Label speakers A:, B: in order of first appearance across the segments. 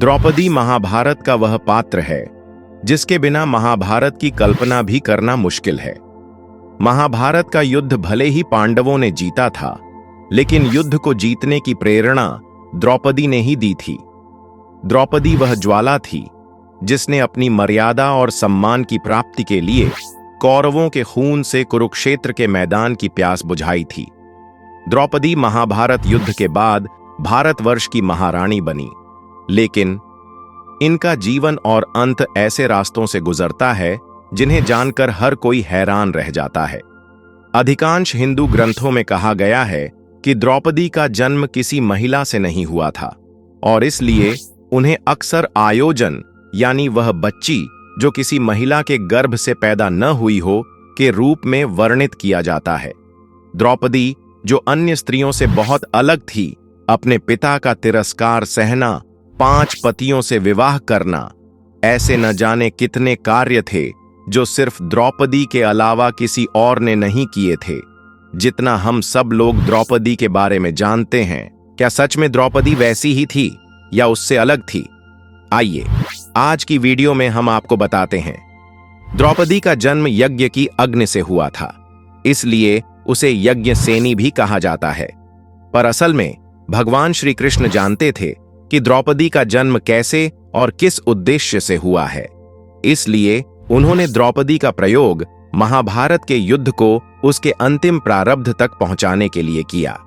A: द्रौपदी महाभारत का वह पात्र है जिसके बिना महाभारत की कल्पना भी करना मुश्किल है। महाभारत का युद्ध भले ही पांडवों ने जीता था, लेकिन युद्ध को जीतने की प्रेरणा द्रौपदी ने ही दी थी। द्रौपदी वह ज्वाला थी जिसने अपनी मर्यादा और सम्मान की प्राप्ति के लिए कौरवों के खून से कुरुक्षेत्र के मैदान की प्यास बुझाई थी। द्रौपदी महाभारत युद्ध के बाद भारतवर्ष की महारानी बनी, लेकिन इनका जीवन और अंत ऐसे रास्तों से गुजरता है जिन्हें जानकर हर कोई हैरान रह जाता है। अधिकांश हिंदू ग्रंथों में कहा गया है कि द्रौपदी का जन्म किसी महिला से नहीं हुआ था और इसलिए उन्हें अक्सर आयोजन यानी वह बच्ची जो किसी महिला के गर्भ से पैदा न हुई हो के रूप में वर्णित किया जाता है। द्रौपदी जो अन्य स्त्रियों से बहुत अलग थी, अपने पिता का तिरस्कार सहना, 5 पतियों से विवाह करना, ऐसे न जाने कितने कार्य थे जो सिर्फ द्रौपदी के अलावा किसी और ने नहीं किए थे। जितना हम सब लोग द्रौपदी के बारे में जानते हैं, क्या सच में द्रौपदी वैसी ही थी या उससे अलग थी? आइए आज की वीडियो में हम आपको बताते हैं। द्रौपदी का जन्म यज्ञ की अग्नि से हुआ था, इसलिए उसे यज्ञसेनी भी कहा जाता है। पर असल में भगवान श्री कृष्ण जानते थे कि द्रौपदी का जन्म कैसे और किस उद्देश्य से हुआ है, इसलिए उन्होंने द्रौपदी का प्रयोग महाभारत के युद्ध को उसके अंतिम प्रारब्ध तक पहुंचाने के लिए किया।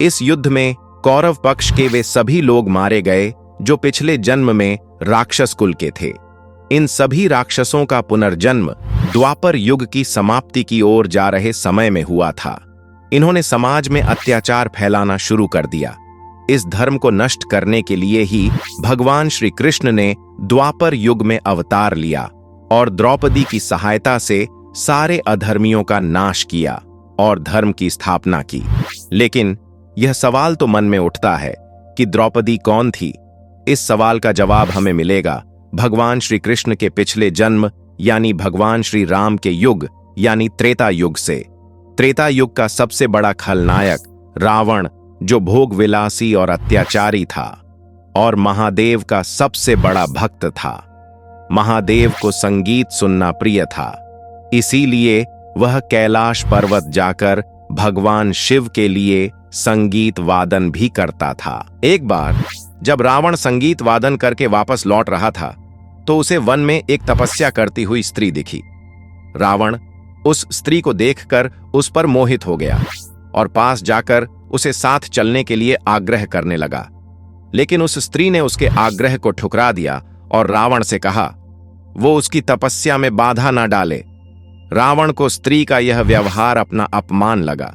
A: इस युद्ध में कौरव पक्ष के वे सभी लोग मारे गए जो पिछले जन्म में राक्षस कुल के थे। इन सभी राक्षसों का पुनर्जन्म द्वापर युग की समाप्ति की ओर जा रहे समय में हुआ था। इन्होंने समाज में अत्याचार फैलाना शुरू कर दिया। इस धर्म को नष्ट करने के लिए ही भगवान श्री कृष्ण ने द्वापर युग में अवतार लिया और द्रौपदी की सहायता से सारे अधर्मियों का नाश किया और धर्म की स्थापना की। लेकिन यह सवाल तो मन में उठता है कि द्रौपदी कौन थी? इस सवाल का जवाब हमें मिलेगा भगवान श्री कृष्ण के पिछले जन्म यानी भगवान श्री राम के युग यानी त्रेता युग से। त्रेता युग का सबसे बड़ा खलनायक रावण, जो भोग विलासी और अत्याचारी था और महादेव का सबसे बड़ा भक्त था। महादेव को संगीत सुनना प्रिय था, इसीलिए वह कैलाश पर्वत जाकर भगवान शिव के लिए संगीत वादन भी करता था। एक बार जब रावण संगीत वादन करके वापस लौट रहा था तो उसे वन में एक तपस्या करती हुई स्त्री दिखी। रावण उस स्त्री को देखकर उस पर मोहित हो गया और पास जाकर उसे साथ चलने के लिए आग्रह करने लगा, लेकिन उस स्त्री ने उसके आग्रह को ठुकरा दिया और रावण से कहा वो उसकी तपस्या में बाधा ना डाले। रावण को स्त्री का यह व्यवहार अपना अपमान लगा।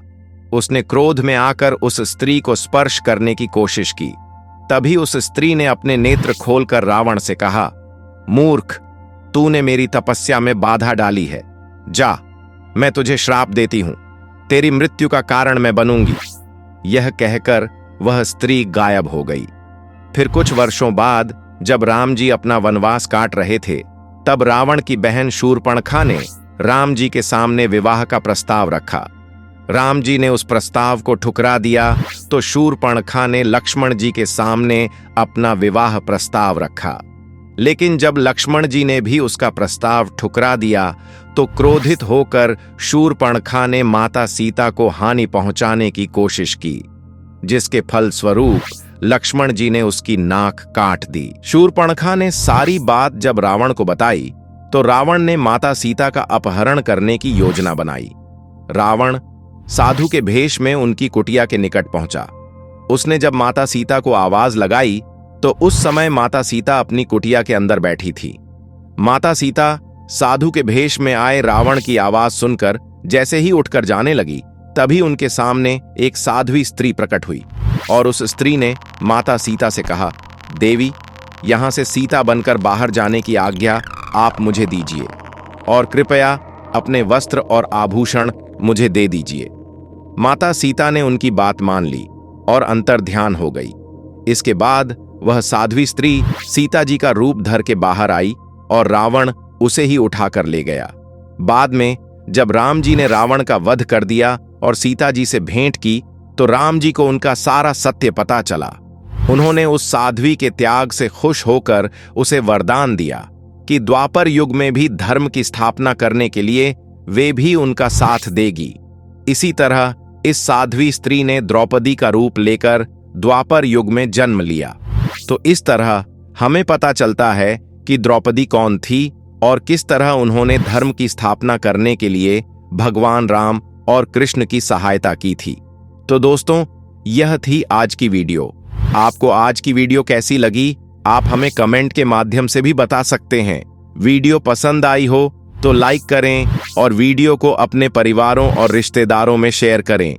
A: उसने क्रोध में आकर उस स्त्री को स्पर्श करने की कोशिश की। तभी उस स्त्री ने अपने नेत्र खोलकर रावण से कहा, मूर्ख, तूने मेरी तपस्या में बाधा डाली है। जा, मैं तुझे श्राप देती हूं, तेरी मृत्यु का कारण मैं बनूंगी। यह कहकर वह स्त्री गायब हो गई। फिर कुछ वर्षों बाद जब राम जी अपना वनवास काट रहे थे, तब रावण की बहन शूर्पणखा ने राम जी के सामने विवाह का प्रस्ताव रखा। राम जी ने उस प्रस्ताव को ठुकरा दिया तो शूर्पणखा ने लक्ष्मण जी के सामने अपना विवाह प्रस्ताव रखा। लेकिन जब लक्ष्मण जी ने भी उसका प्रस्ताव ठुकरा दिया तो क्रोधित होकर शूर्पणखा ने माता सीता को हानि पहुंचाने की कोशिश की, जिसके फलस्वरूप लक्ष्मण जी ने उसकी नाक काट दी। शूर्पणखा ने सारी बात जब रावण को बताई तो रावण ने माता सीता का अपहरण करने की योजना बनाई। रावण साधु के भेष में उनकी कुटिया के निकट पहुंचा। उसने जब माता सीता को आवाज लगाई तो उस समय माता सीता अपनी कुटिया के अंदर बैठी थी। माता सीता साधु के भेष में आए रावण की आवाज सुनकर जैसे ही उठकर जाने लगी, तभी उनके सामने एक साध्वी स्त्री प्रकट हुई और उस स्त्री ने माता सीता से कहा, देवी, यहां से सीता बनकर बाहर जाने की आज्ञा आप मुझे दीजिए और कृपया अपने वस्त्र और आभूषण मुझे दे दीजिए। माता सीता ने उनकी बात मान ली और अंतर्ध्यान हो गई। इसके बाद वह साध्वी स्त्री सीता जी का रूप धर के बाहर आई और रावण उसे ही उठाकर ले गया। बाद में जब राम जी ने रावण का वध कर दिया और सीता जी से भेंट की तो राम जी को उनका सारा सत्य पता चला उन्होंने उस साध्वी के त्याग से खुश होकर उसे वरदान दिया कि द्वापर युग में भी धर्म की स्थापना करने के लिए वे भी उनका साथ देगी। इसी तरह इस साध्वी स्त्री ने द्रौपदी का रूप लेकर द्वापर युग में जन्म लिया। तो इस तरह हमें पता चलता है कि द्रौपदी कौन थी और किस तरह उन्होंने धर्म की स्थापना करने के लिए भगवान राम और कृष्ण की सहायता की थी। तो दोस्तों, यह थी आज की वीडियो। आपको आज की वीडियो कैसी लगी, आप हमें कमेंट के माध्यम से भी बता सकते हैं। वीडियो पसंद आई हो तो लाइक करें और वीडियो को अपने परिवारों और रिश्तेदारों में शेयर करें।